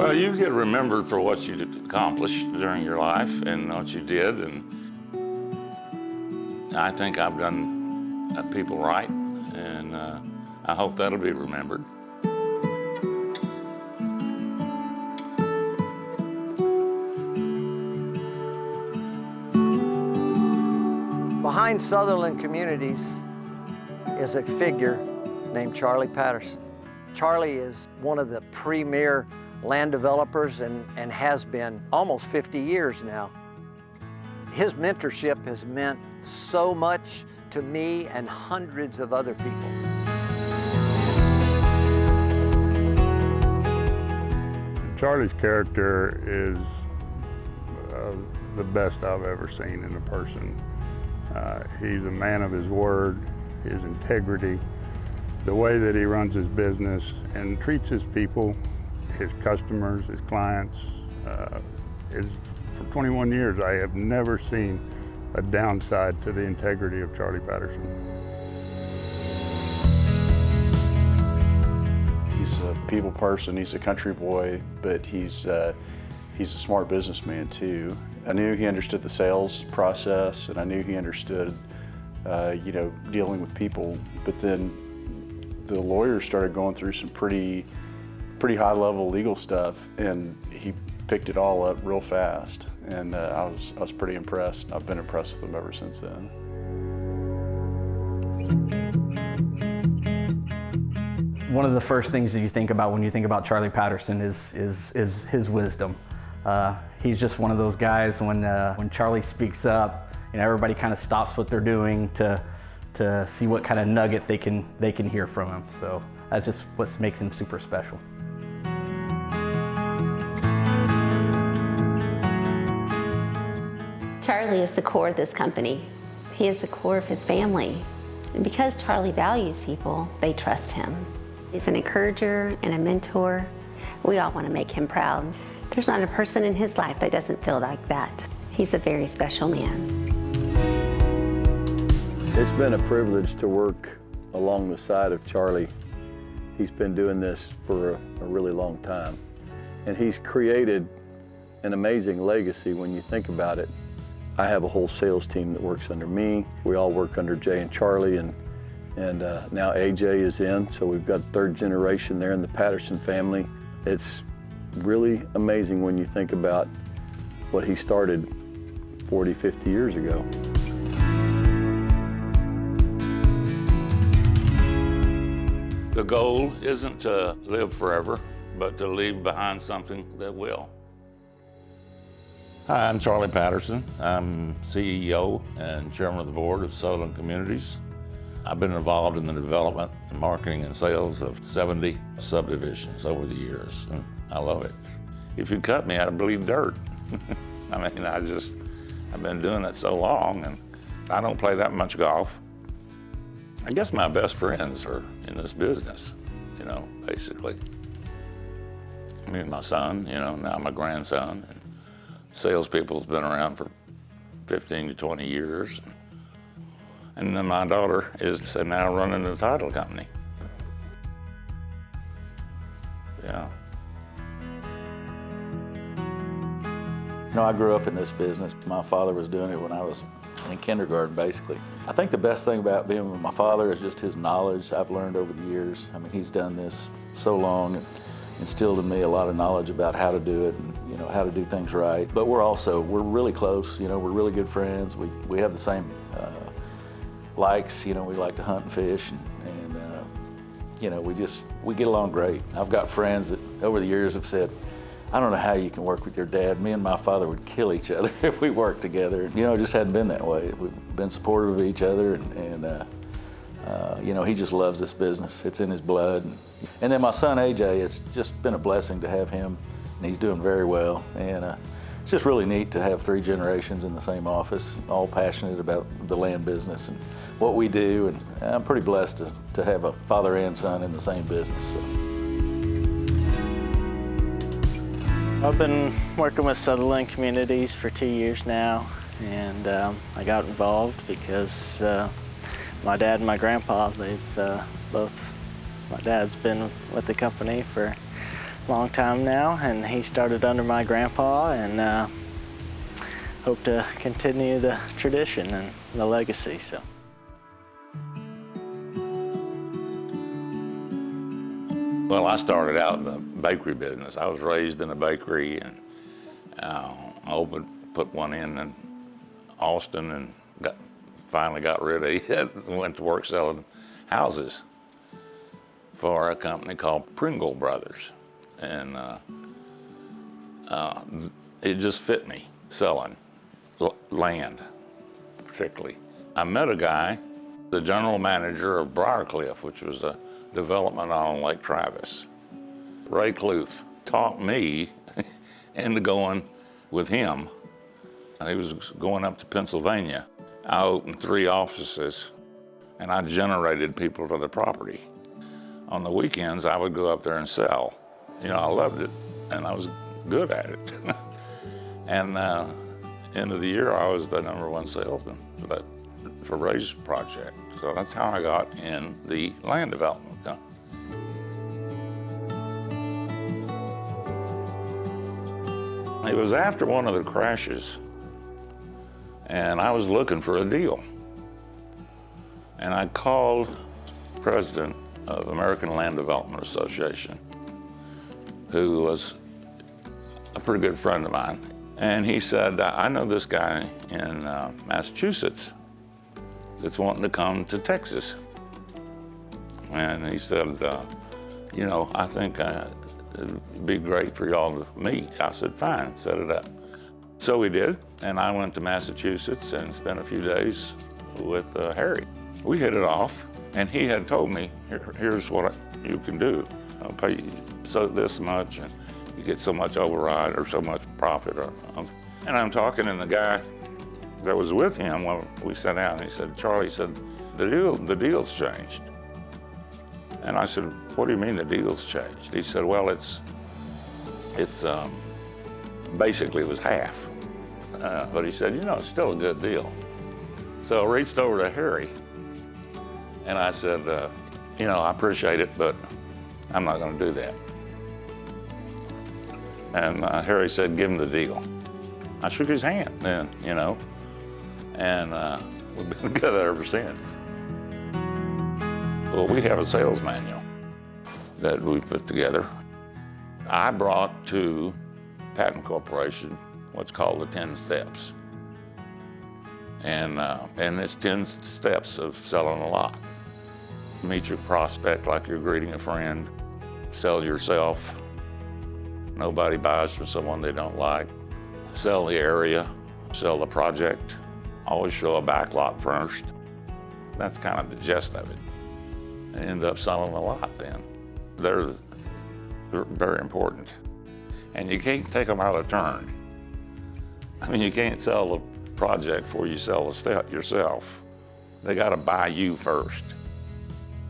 Well, you get remembered for what you accomplished during your life and what you did, and I think I've done people right, and I hope that'll be remembered. Behind Sutherland Communities is a figure named Charlie Patterson. Charlie is one of the premier land developers and has been almost 50 years now. His mentorship has meant so much to me and hundreds of other people. Charlie's character is the best I've ever seen in a person. He's a man of his word, his integrity, the way that he runs his business and treats his people, his customers, his clients. For 21 years, I have never seen a downside to the integrity of Charlie Patterson. He's a people person, he's a country boy, but he's a smart businessman too. I knew he understood the sales process, and I knew he understood, dealing with people. But then the lawyers started going through some pretty high-level legal stuff, and he picked it all up real fast. And I was pretty impressed. I've been impressed with him ever since then. One of the first things that you think about when you think about Charlie Patterson is his wisdom. He's just one of those guys when Charlie speaks up, everybody kind of stops what they're doing to see what kind of nugget they can hear from him. So that's just what makes him super special. Charlie is the core of this company. He is the core of his family. And because Charlie values people, they trust him. He's an encourager and a mentor. We all want to make him proud. There's not a person in his life that doesn't feel like that. He's a very special man. It's been a privilege to work along the side of Charlie. He's been doing this for a really long time. And he's created an amazing legacy when you think about it. I have a whole sales team that works under me. We all work under Jay and Charlie, and now AJ is in, so we've got third generation there in the Patterson family. It's really amazing when you think about what he started 40, 50 years ago. The goal isn't to live forever, but to leave behind something that will. Hi, I'm Charlie Patterson. I'm CEO and Chairman of the Board of Sutherland Communities. I've been involved in the development, marketing, and sales of 70 subdivisions over the years, and I love it. If you cut me, I'd bleed dirt. I mean, I've been doing it so long, and I don't play that much golf. I guess my best friends are in this business, basically. Me and my son, now my grandson. And salespeople's been around for 15 to 20 years. And then my daughter is now running the title company. Yeah. I grew up in this business. My father was doing it when I was in kindergarten, basically. I think the best thing about being with my father is just his knowledge I've learned over the years. I mean, he's done this so long and instilled in me a lot of knowledge about how to do it and, how to do things right. But we're really close, we're really good friends. We have the same likes, we like to hunt and fish, and we get along great. I've got friends that over the years have said, I don't know how you can work with your dad. Me and my father would kill each other if we worked together. It just hadn't been that way. We've been supportive of each other, and he just loves this business. It's in his blood. And then my son, AJ, it's just been a blessing to have him, and he's doing very well. And it's just really neat to have 3 generations in the same office, all passionate about the land business and what we do. And I'm pretty blessed to have a father and son in the same business. So. I've been working with Sutherland Communities for 2 years now, and I got involved because my dad and my grandpa, my dad's been with the company for long time now, and he started under my grandpa, and hope to continue the tradition and the legacy. So. Well, I started out in the bakery business. I was raised in a bakery, and I put one in Austin, and finally got rid of it and went to work selling houses for a company called Pringle Brothers. And it just fit me, selling land, particularly. I met a guy, the general manager of Briarcliff, which was a development on Lake Travis. Ray Cluth talked me into going with him. He was going up to Pennsylvania. I opened 3 offices, and I generated people to the property. On the weekends, I would go up there and sell. You know, I loved it, and I was good at it. And end of the year, I was the #1 salesman for Ray's project. So that's how I got in the land development company. It was after one of the crashes, and I was looking for a deal. And I called the president of American Land Development Association, who was a pretty good friend of mine. And he said, I know this guy in Massachusetts that's wanting to come to Texas. And he said, you know, I think it'd be great for y'all to meet. I said, fine, set it up. So we did, and I went to Massachusetts and spent a few days with Harry. We hit it off, and he had told me, here's what you can do. I'll pay you so this much, and you get so much override or so much profit. And I'm talking, and the guy that was with him, when we sat down, and he said, Charlie said, the deal's changed. And I said, what do you mean the deal's changed? He said, well, it's basically it was half. But he said, you know, it's still a good deal. So I reached over to Harry, and I said, you know, I appreciate it, but I'm not going to do that. And Harry said, give him the deal. I shook his hand then, you know, and we've been together ever since. Well, we have a sales manual that we put together. I brought to Patent Corporation what's called the 10 steps. And it's 10 steps of selling a lot. Meet your prospect like you're greeting a friend. Sell yourself. Nobody buys from someone they don't like. Sell the area, sell the project. Always show a backlot first. That's kind of the gist of it. And end up selling a lot then. They're very important. And you can't take them out of turn. I mean, you can't sell the project before you sell the step yourself. They got to buy you first,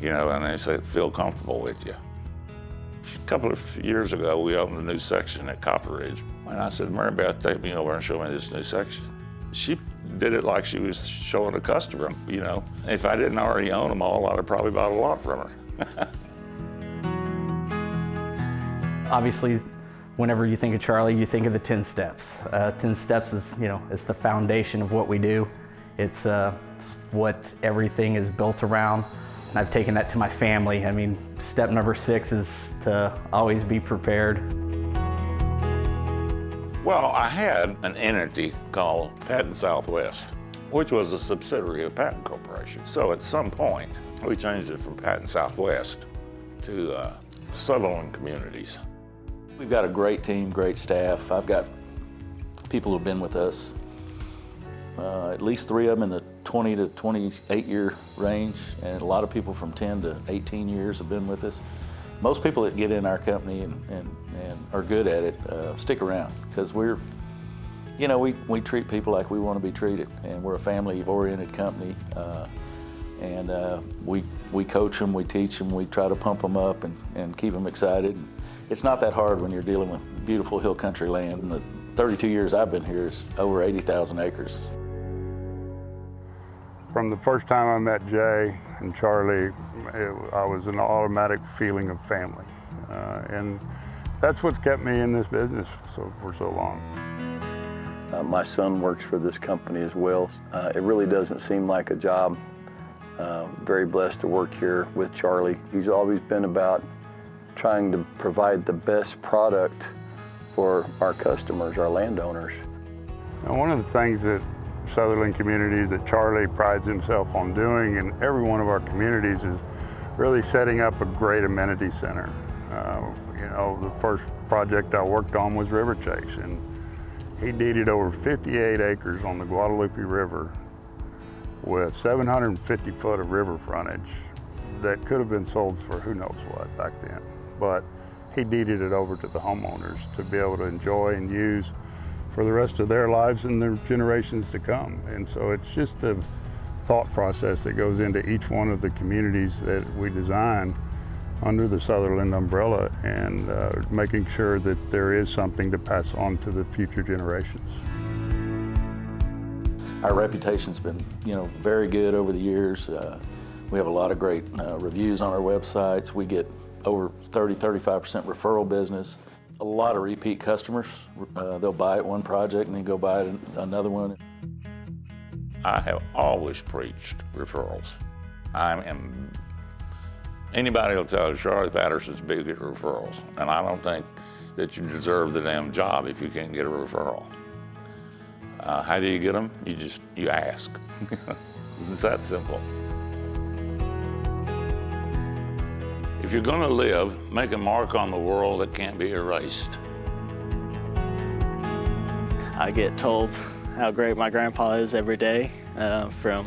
you know, and they say, feel comfortable with you. A couple of years ago, we opened a new section at Copper Ridge. And I said, Mary Beth, take me over and show me this new section. She did it like she was showing a customer, you know. If I didn't already own them all, I'd have probably bought a lot from her. Obviously, whenever you think of Charlie, you think of the 10 steps. 10 steps is, you know, it's the foundation of what we do. It's what everything is built around. And I've taken that to my family. I mean, step number 6 is to always be prepared. Well, I had an entity called Patent Southwest, which was a subsidiary of Patent Corporation. So at some point, we changed it from Patent Southwest to Sutherland Communities. We've got a great team, great staff. I've got people who've been with us, at least 3 of them in the 20 to 28 year range, and a lot of people from 10 to 18 years have been with us. Most people that get in our company and are good at it stick around, because we're, you know, we treat people like we want to be treated, and we're a family-oriented company, and we coach them, we teach them, we try to pump them up and keep them excited. It's not that hard when you're dealing with beautiful hill country land. In the 32 years I've been here, it's over 80,000 acres. From the first time I met Jay and Charlie, I was an automatic feeling of family. And that's what's kept me in this business for so long. My son works for this company as well. It really doesn't seem like a job. Very blessed to work here with Charlie. He's always been about trying to provide the best product for our customers, our landowners. And one of the things that Sutherland Communities that Charlie prides himself on doing in every one of our communities is really setting up a great amenity center. You know, the first project I worked on was River Chase, and he deeded over 58 acres on the Guadalupe River with 750 foot of river frontage that could have been sold for who knows what back then. But he deeded it over to the homeowners to be able to enjoy and use for the rest of their lives and their generations to come. And so it's just the thought process that goes into each one of the communities that we design under the Sutherland umbrella, and making sure that there is something to pass on to the future generations. Our reputation's been, very good over the years. We have a lot of great reviews on our websites. We get over 30-35% referral business. A lot of repeat customers. They'll buy one project and then go buy another one. I have always preached referrals. Anybody will tell you Charlie Patterson's big at referrals, and I don't think that you deserve the damn job if you can't get a referral. How do you get them? You ask. It's that simple. If you're going to live, make a mark on the world that can't be erased. I get told how great my grandpa is every day, from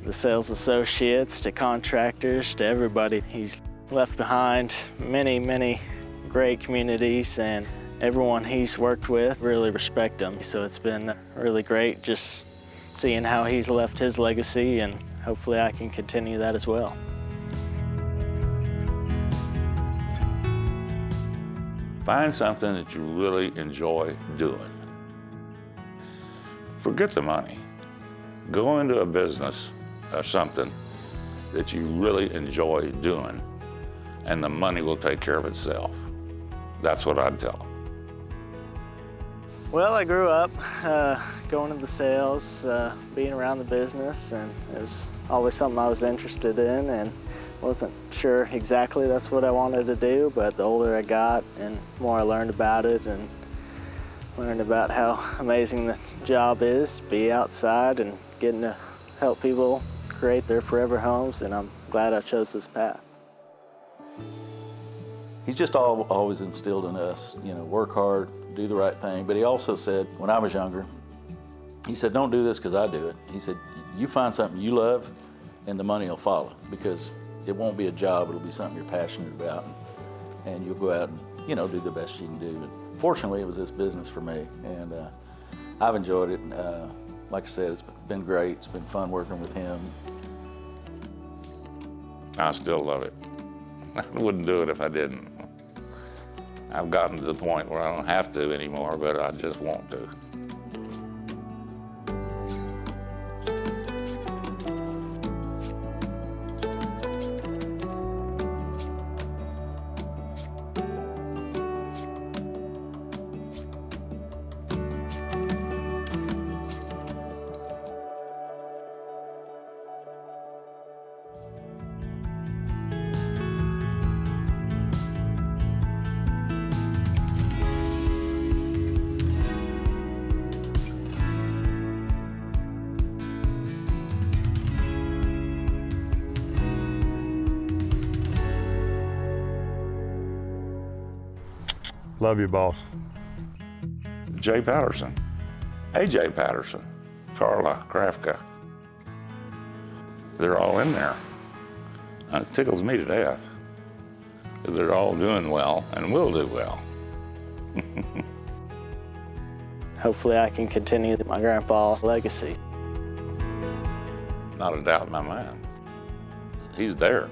the sales associates to contractors to everybody. He's left behind many great communities, and everyone he's worked with really respect him. So it's been really great just seeing how he's left his legacy, and hopefully I can continue that as well. Find something that you really enjoy doing. Forget the money. Go into a business or something that you really enjoy doing, and the money will take care of itself. That's what I'd tell them. Well, I grew up going into the sales, being around the business, and it was always something I was interested in, and wasn't sure exactly that's what I wanted to do, but the older I got and more I learned about it, and learned about how amazing the job is, be outside and getting to help people create their forever homes, and I'm glad I chose this path. He's just always instilled in us, work hard, do the right thing. But he also said, when I was younger, he said, don't do this because I do it. He said, you find something you love and the money will follow, because it won't be a job, it'll be something you're passionate about, and you'll go out and, do the best you can do. And fortunately, it was this business for me, and I've enjoyed it. Like I said, it's been great. It's been fun working with him. I still love it. I wouldn't do it if I didn't. I've gotten to the point where I don't have to anymore, but I just want to. Love you, boss. Jay Patterson, AJ Patterson, Carla Krafka. They're all in there. And it tickles me to death, because they're all doing well and will do well. Hopefully I can continue my grandpa's legacy. Not a doubt in my mind. He's there.